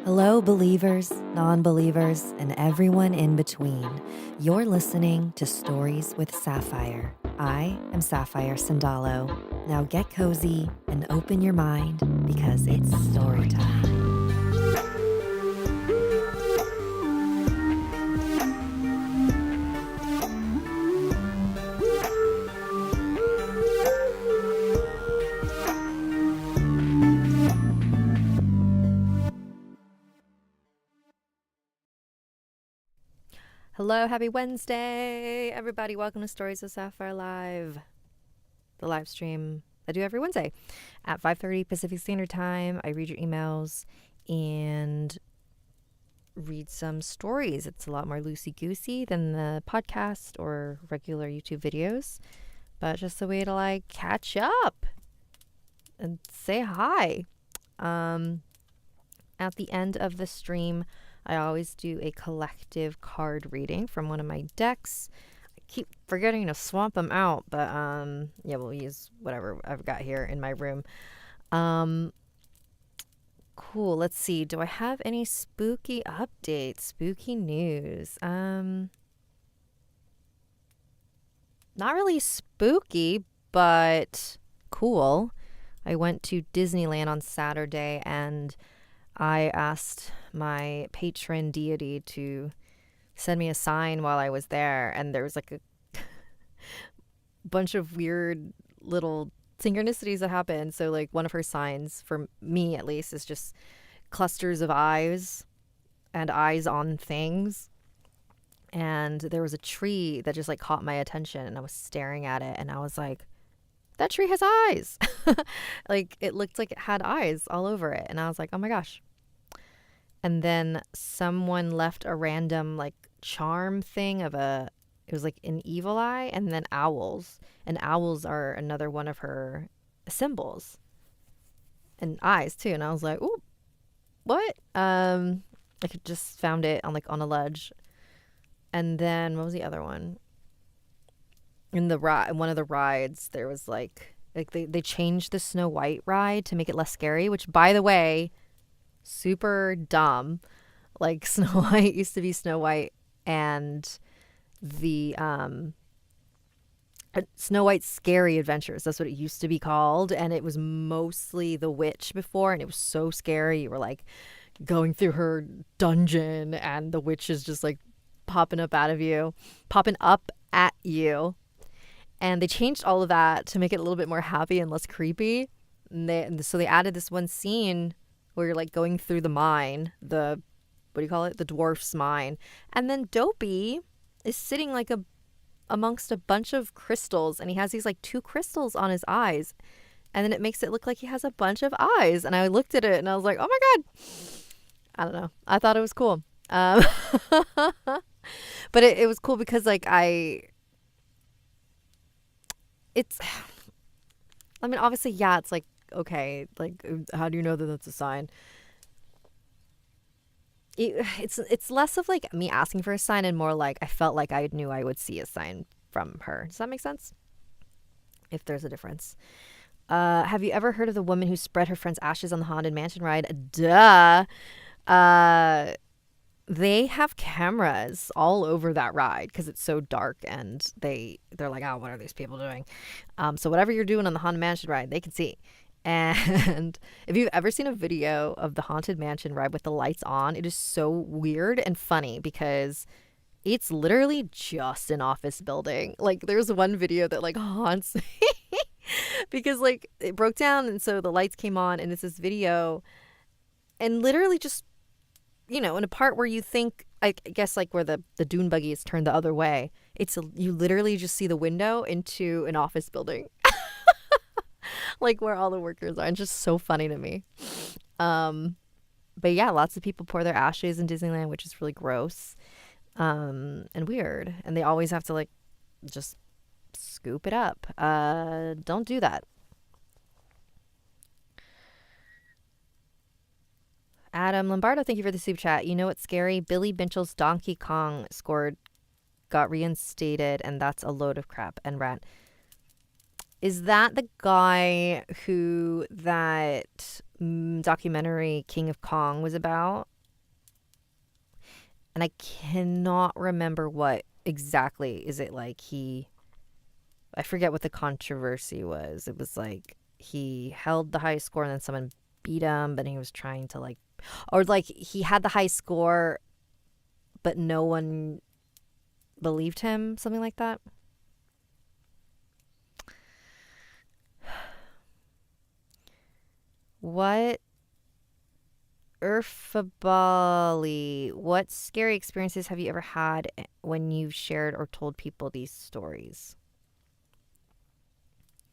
Hello, believers, non-believers, and everyone in between. You're listening to Stories with Sapphire. I am Sapphire Sandalo. Now get cozy and open your mind because it's story time. Hello, happy Wednesday, everybody. Welcome to Stories with Sapphire Live, the live stream I do every Wednesday at 5:30 Pacific Standard Time. I read your emails and read some stories. It's a lot more loosey-goosey than the podcast or regular YouTube videos, but just a way to catch up and say hi. At the end of the stream, I always do a collective card reading from one of my decks. I keep forgetting to swap them out, but yeah, we'll use whatever I've got here in my room. Cool. Let's see. Do I have any spooky updates, spooky news? Not really spooky, but cool. I went to Disneyland on Saturday and I asked my patron deity to send me a sign while I was there, and there was a bunch of weird little synchronicities that happened. So one of her signs, for me at least, is just clusters of eyes and eyes on things. And there was a tree that just caught my attention, and I was staring at it and I was like, that tree has eyes. It looked like it had eyes all over it. And I was like, oh my gosh. And then someone left a random charm thing of it was an evil eye, and then owls. And owls are another one of her symbols. And eyes too. And I was like, ooh, what? I just found it on a ledge. And then what was the other one? In one of the rides, there was they changed the Snow White ride to make it less scary, which, by the way, super dumb. Snow White used to be Snow White, and the Snow White's Scary Adventures, that's what it used to be called, and it was mostly the witch before, and it was so scary. You were going through her dungeon and the witch is just popping up at you. And they changed all of that to make it a little bit more happy and less creepy. So they added this one scene where you're going through the mine, the dwarf's mine. And then Dopey is sitting amongst a bunch of crystals, and he has these 2 crystals on his eyes. And then it makes it look like he has a bunch of eyes. And I looked at it and I was like, oh my God. I don't know. I thought it was cool. But it was cool because obviously, yeah, it's okay, how do you know that that's a sign? It's less of me asking for a sign and more I felt like I knew I would see a sign from her. Does that make sense? If there's a difference. Have you ever heard of the woman who spread her friend's ashes on the Haunted Mansion ride? Duh. They have cameras all over that ride because it's so dark, and they're like, oh, what are these people doing? So whatever you're doing on the Haunted Mansion ride, they can see. And if you've ever seen a video of the Haunted Mansion ride with the lights on, it is so weird and funny because it's literally just an office building. There's one video that haunts me because it broke down, and so the lights came on, and it's this video, and literally just, in a part where you think, I guess where the dune buggy is turned the other way, you literally just see the window into an office building. Where all the workers are. It's just so funny to me. But yeah, lots of people pour their ashes in Disneyland, which is really gross and weird. And they always have to just scoop it up. Don't do that. Adam Lombardo, thank you for the super chat. You know what's scary? Billy Binchel's Donkey Kong got reinstated, and that's a load of crap and rant. Is that the guy who that documentary King of Kong was about? And I cannot remember what exactly. Is it like I forget what the controversy was. It was like he held the high score and then someone beat him, but he was trying to like, or like he had the high score, but no one believed him, something like that. What Urfabali, what scary experiences have you ever had when you've shared or told people these stories?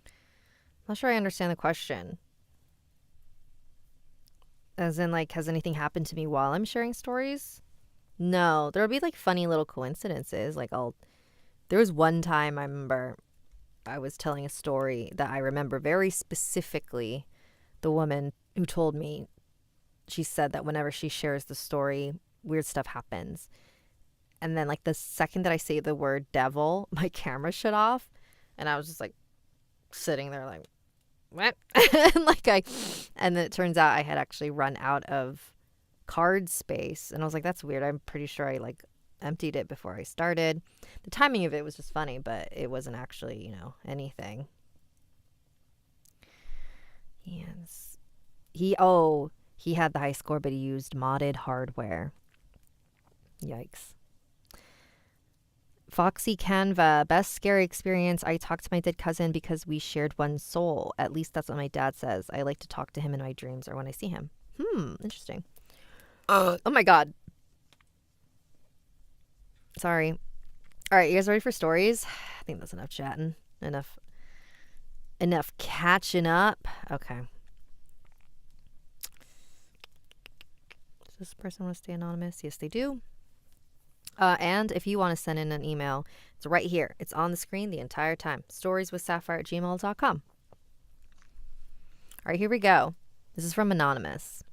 I'm not sure I understand the question. As in, like, has anything happened to me while I'm sharing stories? No, there'll be like funny little coincidences. There was one time I remember I was telling a story that I remember very specifically. The woman who told me, she said that whenever she shares the story, weird stuff happens. And then, like, the second that I say the word devil, my camera shut off. And I was just like sitting there, like, what? And then it turns out I had actually run out of card space. And I was like, that's weird. I'm pretty sure I, like, emptied it before I started. The timing of it was just funny, but it wasn't actually, anything. Yes. He had the high score, but he used modded hardware. Yikes. Foxy Canva, best scary experience. I talked to my dead cousin because we shared one soul. At least that's what my dad says. I like to talk to him in my dreams or when I see him. Interesting. Oh my God. Sorry. All right, you guys ready for stories? I think that's enough chatting. Enough catching up. Okay. Does this person want to stay anonymous? Yes, they do. And if you want to send in an email, it's right here. It's on the screen the entire time. StoriesWithSapphire@gmail.com. All right, here we go. This is from Anonymous.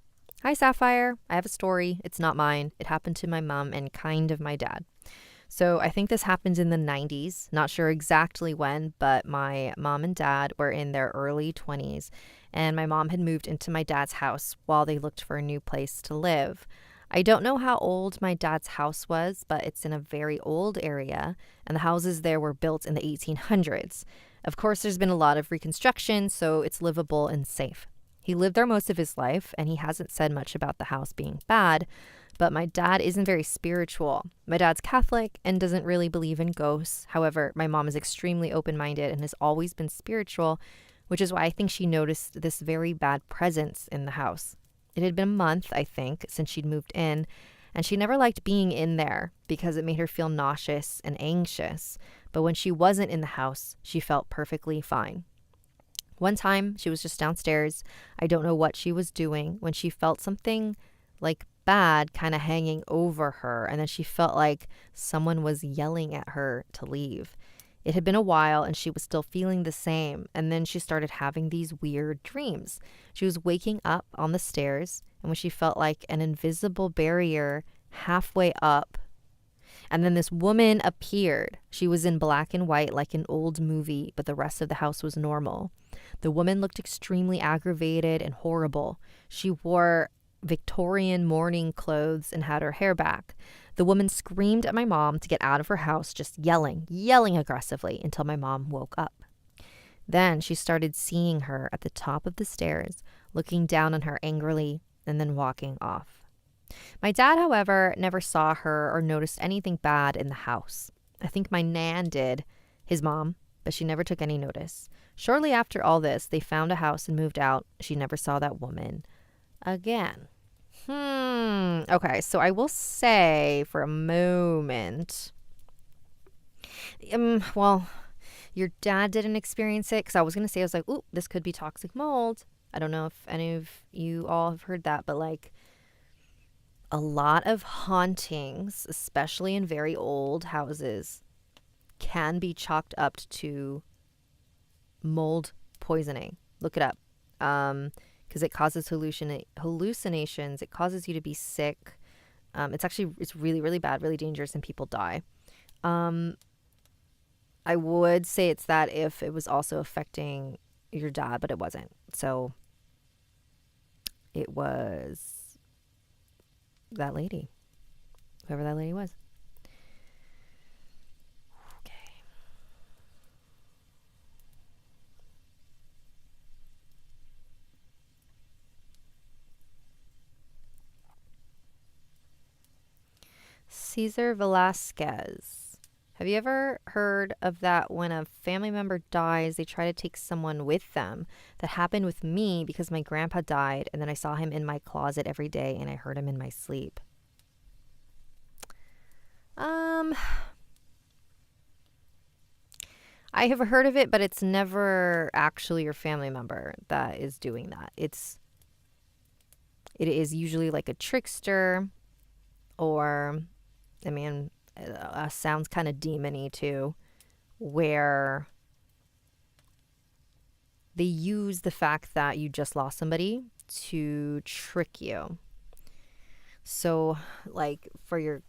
Hi, Sapphire. I have a story. It's not mine. It happened to my mom and kind of my dad. So I think this happened in the 90s. Not sure exactly when, but my mom and dad were in their early 20s, and my mom had moved into my dad's house while they looked for a new place to live. I don't know how old my dad's house was, but it's in a very old area, and the houses there were built in the 1800s. Of course, there's been a lot of reconstruction, so it's livable and safe. He lived there most of his life, and he hasn't said much about the house being bad, but my dad isn't very spiritual. My dad's Catholic and doesn't really believe in ghosts. However, my mom is extremely open-minded and has always been spiritual, which is why I think she noticed this very bad presence in the house. It had been a month, I think, since she'd moved in, and she never liked being in there because it made her feel nauseous and anxious. But when she wasn't in the house, she felt perfectly fine. One time, she was just downstairs. I don't know what she was doing when she felt something like bad kind of hanging over her, and then she felt like someone was yelling at her to leave. It had been a while and she was still feeling the same, and then she started having these weird dreams. She was waking up on the stairs, and when she felt like an invisible barrier halfway up, and then this woman appeared. She was in black and white like an old movie, but the rest of the house was normal. The woman looked extremely aggravated and horrible. She wore Victorian mourning clothes and had her hair back. The woman screamed at my mom to get out of her house, just yelling aggressively until my mom woke up. Then she started seeing her at the top of the stairs, looking down on her angrily and then walking off. My dad, however, never saw her or noticed anything bad in the house. I think my nan did, his mom, but she never took any notice. Shortly after all this, they found a house and moved out. She never saw that woman again. Okay, so I will say for a moment, well, your dad didn't experience it, because I was going to say, I was like, ooh, this could be toxic mold. I don't know if any of you all have heard that, but like a lot of hauntings, especially in very old houses, can be chalked up to mold poisoning. Look it up. Because it causes hallucinations. It causes you to be sick. It's really, really bad, really dangerous, and people die. I would say it's that if it was also affecting your dad, but it wasn't. So it was that lady whoever that lady was. Okay. Cesar Velasquez. Have you ever heard of that when a family member dies, they try to take someone with them? That happened with me because my grandpa died, and then I saw him in my closet every day, and I heard him in my sleep. I have heard of it, but it's never actually your family member that is doing that. It is usually like a trickster, or, I mean, sounds kind of demon-y too, where they use the fact that you just lost somebody to trick you. So, like, for your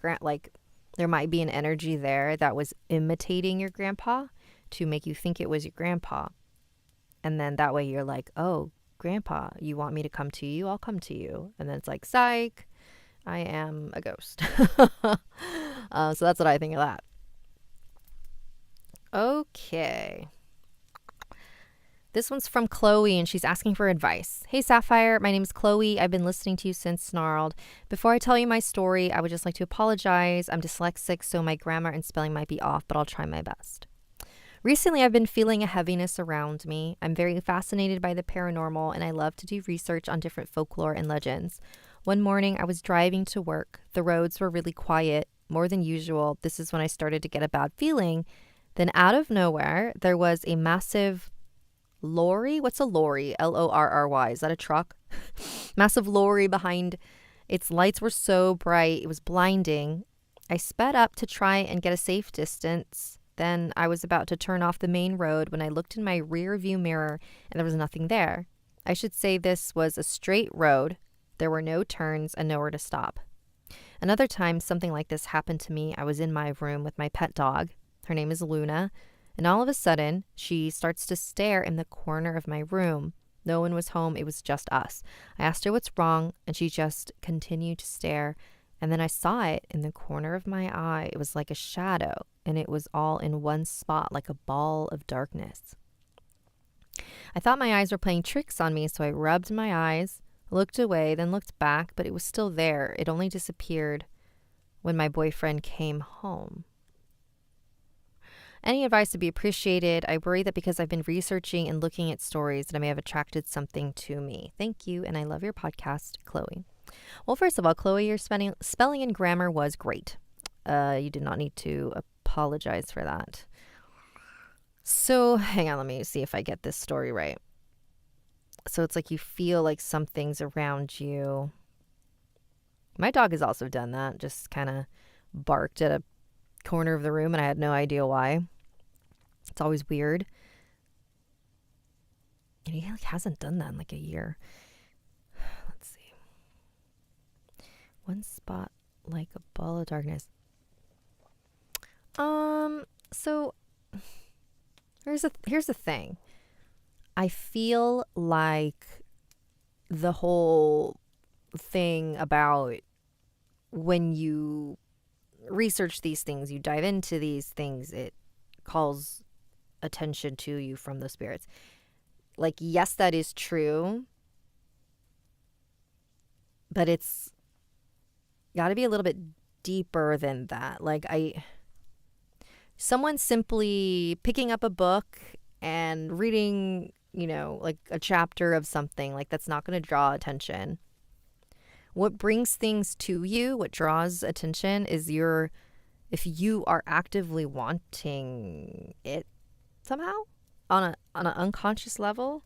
there might be an energy there that was imitating your grandpa to make you think it was your grandpa. And then that way you're like, oh, grandpa, you want me to come to you? I'll come to you. And then it's like, psych, I am a ghost. So that's what I think of that. Okay. This one's from Chloe, and she's asking for advice. Hey, Sapphire, my name is Chloe. I've been listening to you since Snarled. Before I tell you my story, I would just like to apologize. I'm dyslexic, so my grammar and spelling might be off, but I'll try my best. Recently, I've been feeling a heaviness around me. I'm very fascinated by the paranormal, and I love to do research on different folklore and legends. One morning, I was driving to work. The roads were really quiet, more than usual. This is when I started to get a bad feeling. Then out of nowhere, there was a massive lorry. What's a lorry? Lorry. Is that a truck? Massive lorry behind. Its lights were so bright, it was blinding. I sped up to try and get a safe distance. Then I was about to turn off the main road when I looked in my rear view mirror and there was nothing there. I should say this was a straight road. There were no turns and nowhere to stop. Another time something like this happened to me. I was in my room with my pet dog. Her name is Luna. And all of a sudden, she starts to stare in the corner of my room. No one was home. It was just us. I asked her what's wrong, and she just continued to stare. And then I saw it in the corner of my eye. It was like a shadow, and it was all in one spot, like a ball of darkness. I thought my eyes were playing tricks on me, so I rubbed my eyes, looked away, then looked back, but it was still there. It only disappeared when my boyfriend came home. Any advice would be appreciated. I worry that because I've been researching and looking at stories that I may have attracted something to me. Thank you, and I love your podcast, Chloe. Well, first of all, Chloe, your spelling and grammar was great. You did not need to apologize for that. So, hang on, let me see if I get this story right. So it's like you feel like something's around you. My dog has also done that, just kind of barked at a corner of the room, and I had no idea why. It's always weird. And he hasn't done that in like a year. Let's see. One spot like a ball of darkness. So here's the thing. I feel like the whole thing about when you research these things, you dive into these things, it calls attention to you from the spirits. Like, yes, that is true, but it's got to be a little bit deeper than that. Like, someone simply picking up a book and reading, like a chapter of something, like, that's not going to draw attention. What brings things to you, what draws attention, is if you are actively wanting it somehow on an unconscious level.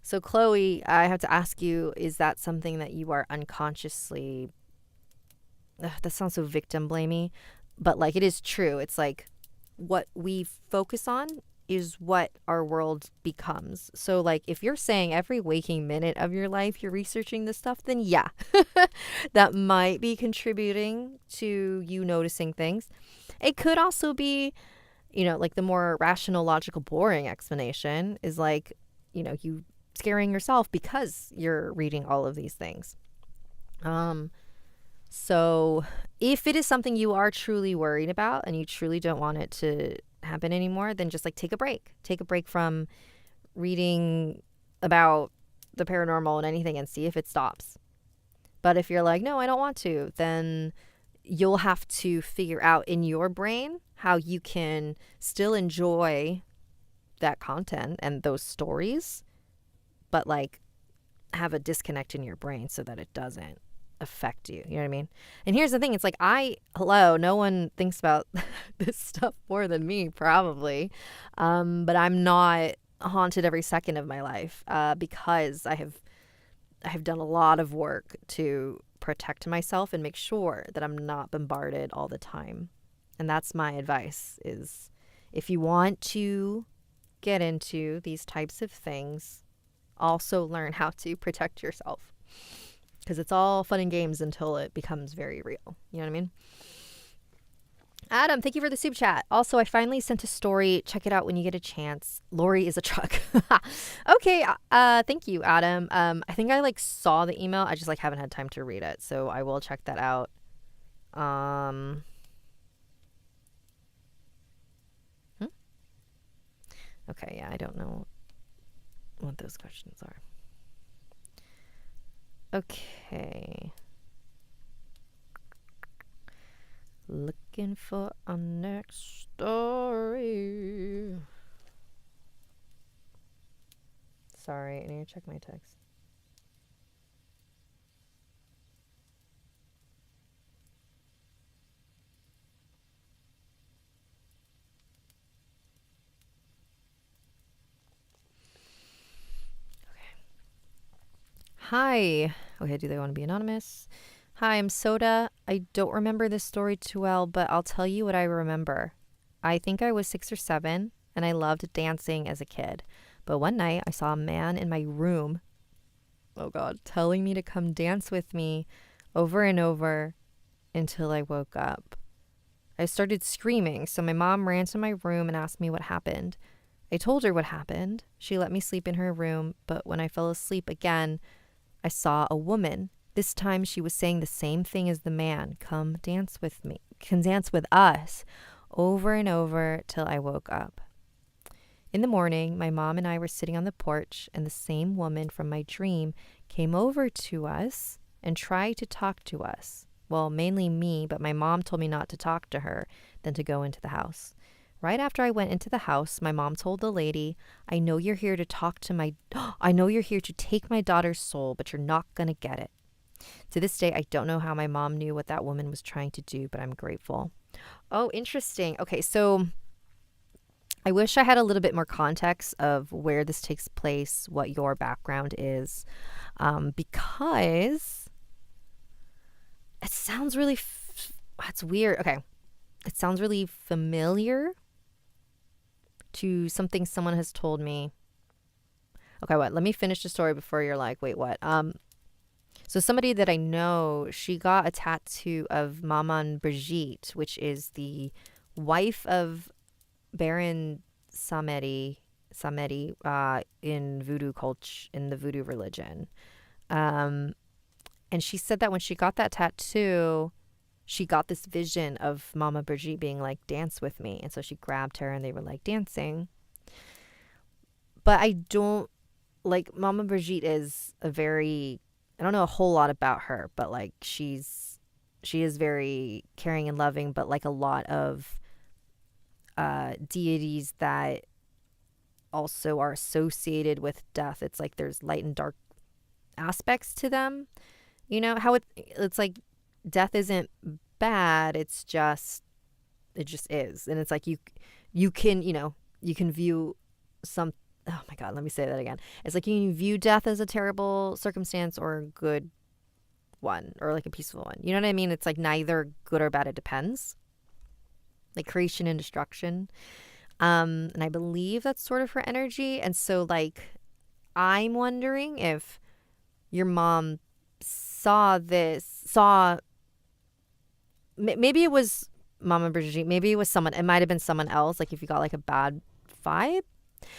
So, Chloe, I have to ask you, is that something that you are unconsciously, that sounds so victim blamey, but like, it is true. It's like what we focus on is what our world becomes. So, like, if you're saying every waking minute of your life you're researching this stuff, then yeah, that might be contributing to you noticing things. It could also be, like the more rational, logical, boring explanation is like, you scaring yourself because you're reading all of these things. So if it is something you are truly worried about and you truly don't want it to happen anymore, then just like take a break. Take a break from reading about the paranormal and anything and see if it stops. But if you're like, no, I don't want to, then you'll have to figure out in your brain how you can still enjoy that content and those stories, but like have a disconnect in your brain so that it doesn't affect you. You know what I mean? And here's the thing. It's like, no one thinks about this stuff more than me, probably. But I'm not haunted every second of my life because I have done a lot of work to protect myself and make sure that I'm not bombarded all the time. And that's my advice is if you want to get into these types of things, also learn how to protect yourself. Because it's all fun and games until it becomes very real. You know what I mean? Adam, thank you for the soup chat. Also, I finally sent a story. Check it out when you get a chance. Lori is a truck. Okay. Thank you, Adam. I think I like saw the email. I just like haven't had time to read it. So I will check that out. Okay. Yeah. I don't know what those questions are. Okay. Looking for our next story. Sorry, I need to check my text. Hi. Okay, do they want to be anonymous? Hi, I'm Soda. I don't remember this story too well, but I'll tell you what I remember. I think I was 6 or 7, and I loved dancing as a kid. But one night, I saw a man in my room, oh God, telling me to come dance with me over and over until I woke up. I started screaming, so my mom ran to my room and asked me what happened. I told her what happened. She let me sleep in her room, but when I fell asleep again, I saw a woman. This time she was saying the same thing as the man. Come dance with me. Come dance with us. Over and over till I woke up. In the morning, my mom and I were sitting on the porch, and the same woman from my dream came over to us and tried to talk to us. Well, mainly me, but my mom told me not to talk to her, then to go into the house. Right after I went into the house, my mom told the lady, I know you're here to take my daughter's soul, but you're not going to get it. To this day, I don't know how my mom knew what that woman was trying to do, but I'm grateful. Oh, interesting. Okay, so I wish I had a little bit more context of where this takes place, what your background is, because it sounds really, that's weird. Okay, it sounds really familiar to something someone has told me. Okay, what? Let me finish the story before you're like, wait, what? So somebody that I know, she got a tattoo of Maman Brigitte, which is the wife of Baron Samedi in Voodoo culture, in the Voodoo religion. And she said that when she got that tattoo, she got this vision of Mama Brigitte being like, dance with me. And so she grabbed her and they were like dancing. But I don't, like, Mama Brigitte is I don't know a whole lot about her, but like she is very caring and loving, but like a lot of deities that also are associated with death. It's like there's light and dark aspects to them. You know how it's like death isn't bad, it just is. And it's like you can view some, oh my God, let me say that again. It's like you can view death as a terrible circumstance or a good one, or like a peaceful one. You know what I mean? It's like neither good or bad, it depends. Like creation and destruction. And I believe that's sort of her energy. And so like I'm wondering if your mom maybe it was Mama Brigitte, maybe it was someone, it might have been someone else, like if you got like a bad vibe,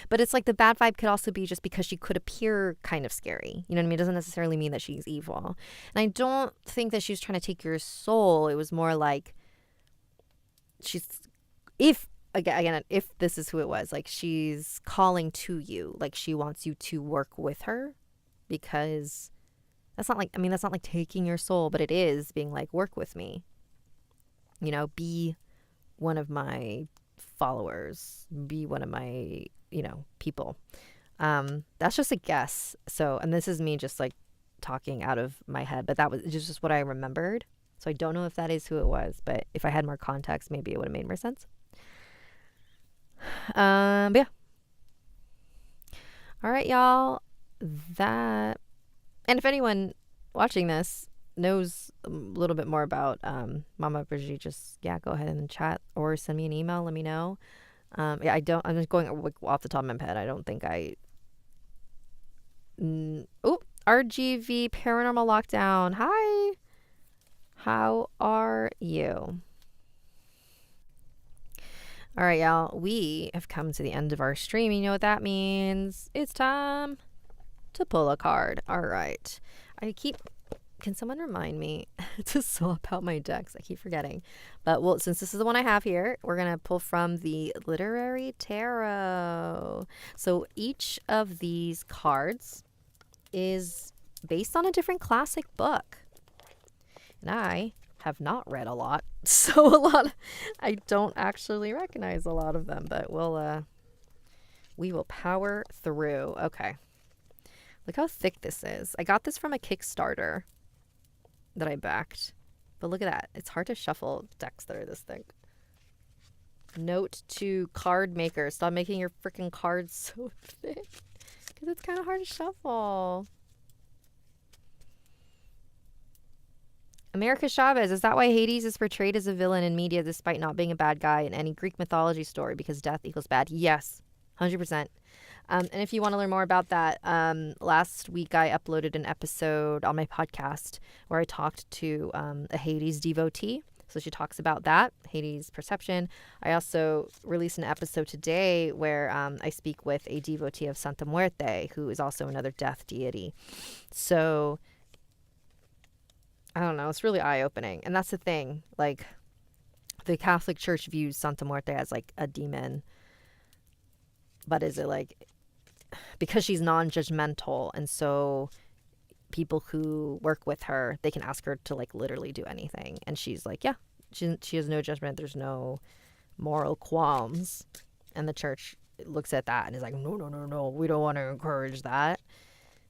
But it's like the bad vibe could also be just because she could appear kind of scary. You know what I mean? It doesn't necessarily mean that she's evil. And I don't think that she was trying to take your soul. It was more like if this is who it was, like she's calling to you, like she wants you to work with her, because that's not like taking your soul, but it is being like, work with me, be one of my followers, be one of my, people. That's just a guess. So, and this is me just like talking out of my head, but that was just what I remembered. So I don't know if that is who it was, but if I had more context, maybe it would have made more sense. But yeah. All right, y'all. And if anyone watching this knows a little bit more about Mama Brigitte, just go ahead and chat or send me an email. Let me know. I'm just going off the top of my head. I don't think RGV Paranormal Lockdown. Hi. How are you? All right, y'all. We have come to the end of our stream. You know what that means? It's time to pull a card. All right. Can someone remind me to swap out my decks? I keep forgetting. But, since this is the one I have here, we're going to pull from the Literary Tarot. So each of these cards is based on a different classic book. And I have not read a lot. So I don't actually recognize a lot of them. But we will power through. Okay. Look how thick this is. I got this from a Kickstarter that I backed. But look at that. It's hard to shuffle decks that are this thick. Note to card makers. Stop making your freaking cards so thick. Because it's kind of hard to shuffle. America Chavez. Is that why Hades is portrayed as a villain in media despite not being a bad guy in any Greek mythology story? Because death equals bad. Yes. 100%. And if you want to learn more about that, last week I uploaded an episode on my podcast where I talked to a Hades devotee. So she talks about that, Hades' perception. I also released an episode today where I speak with a devotee of Santa Muerte, who is also another death deity. So, I don't know. It's really eye-opening. And that's the thing. Like, the Catholic Church views Santa Muerte as, like, a demon. But is it, like... Because she's non-judgmental, and so people who work with her, they can ask her to, like, literally do anything. And she's like, yeah, she has no judgment. There's no moral qualms. And the church looks at that and is like, no, we don't want to encourage that.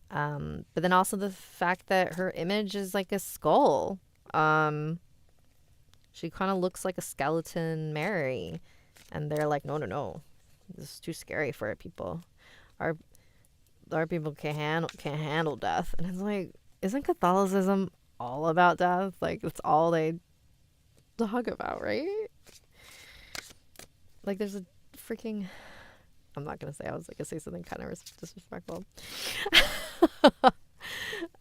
But then also the fact that her image is like a skull. She kind of looks like a skeleton Mary. And they're like, no. This is too scary for our people. Our people can't handle death. And it's like, isn't Catholicism all about death? Like, that's all they talk about, right? Like, there's a freaking... I'm not going to say. I was like, going to say something kind of disrespectful.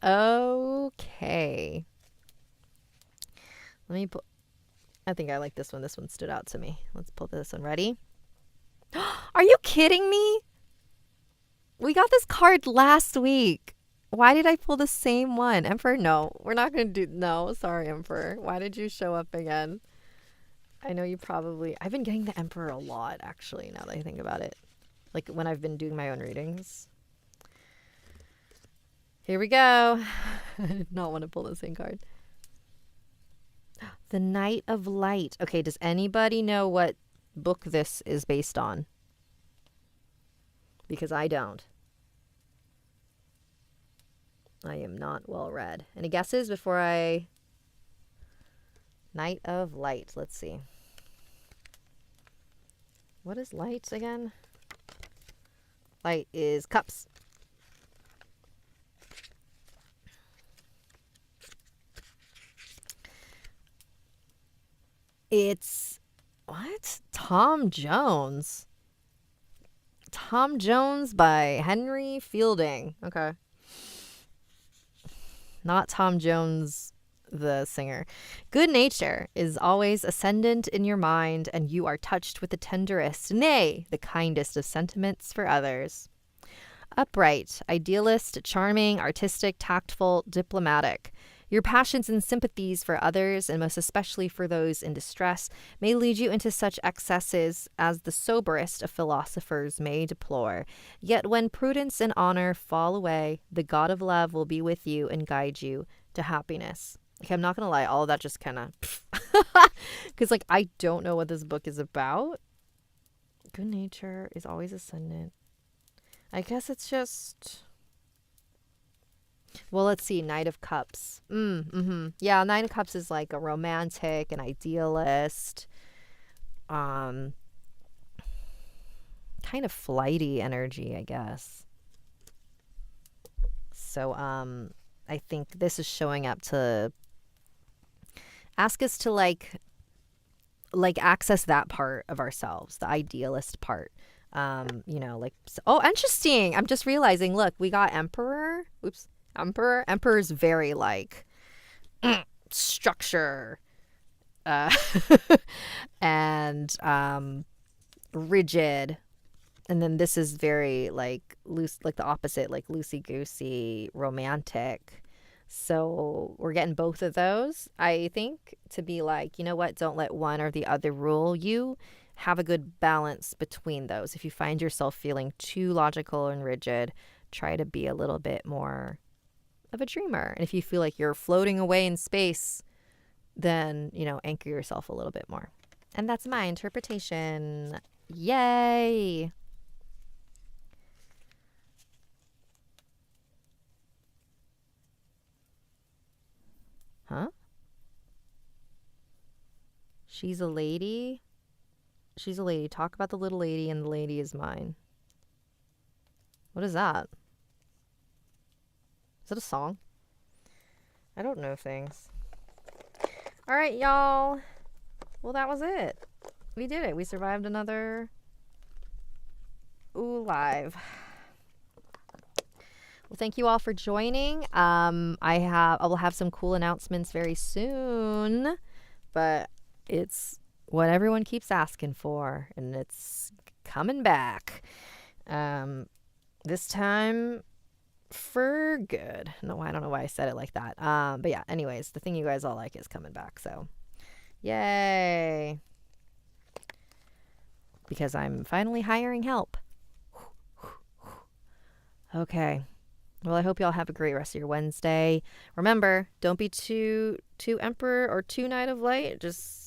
Okay. Let me pull... I think I like this one. This one stood out to me. Let's pull this one. Ready? Are you kidding me? We got this card last week. Why did I pull the same one? Emperor, no. We're not going to do... No, sorry, Emperor. Why did you show up again? I know you probably... I've been getting the Emperor a lot, actually, now that I think about it. Like, when I've been doing my own readings. Here we go. I did not want to pull the same card. The Knight of Light. Okay, does anybody know what book this is based on? Because I don't. I am not well read. Any guesses before I... Knight of Light. Let's see. What is light again? Light is cups. It's... What? Tom Jones. Tom Jones by Henry Fielding. Okay. Not Tom Jones, the singer. Good nature is always ascendant in your mind, and you are touched with the tenderest, nay, the kindest of sentiments for others. Upright, idealist, charming, artistic, tactful, diplomatic. Your passions and sympathies for others, and most especially for those in distress, may lead you into such excesses as the soberest of philosophers may deplore. Yet when prudence and honor fall away, the God of love will be with you and guide you to happiness. Okay, I'm not going to lie, all of that just kind of... Because, like, I don't know what this book is about. Good nature is always ascendant. I guess it's just... Well, let's see. Knight of Cups. Yeah, Knight of Cups is like a romantic, an idealist, kind of flighty energy, I guess. So, I think this is showing up to ask us to like access that part of ourselves, the idealist part. You know, like, oh, interesting. I'm just realizing, look, we got Emperor. Oops. Emperor's very like structure and rigid, and then this is very like loose, like the opposite, like loosey-goosey, romantic. So we're getting both of those, I think, to be like, you know what, don't let one or the other rule you. Have a good balance between those. If you find yourself feeling too logical and rigid, try to be a little bit more of a dreamer. And if you feel like you're floating away in space, then, you know, anchor yourself a little bit more. And that's my interpretation. Yay! Huh? She's a lady? She's a lady. Talk about the little lady, and the lady is mine. What is that? Is it a song? I don't know things. All right, y'all. Well, that was it. We did it. We survived another live. Well, thank you all for joining. I will have some cool announcements very soon, but it's what everyone keeps asking for, and it's coming back. This time for good. No, I don't know why I said it like that. But yeah, anyways, the thing you guys all like is coming back. So yay. Because I'm finally hiring help. Okay. Well, I hope y'all have a great rest of your Wednesday. Remember, don't be too Emperor or too Knight of Light. Just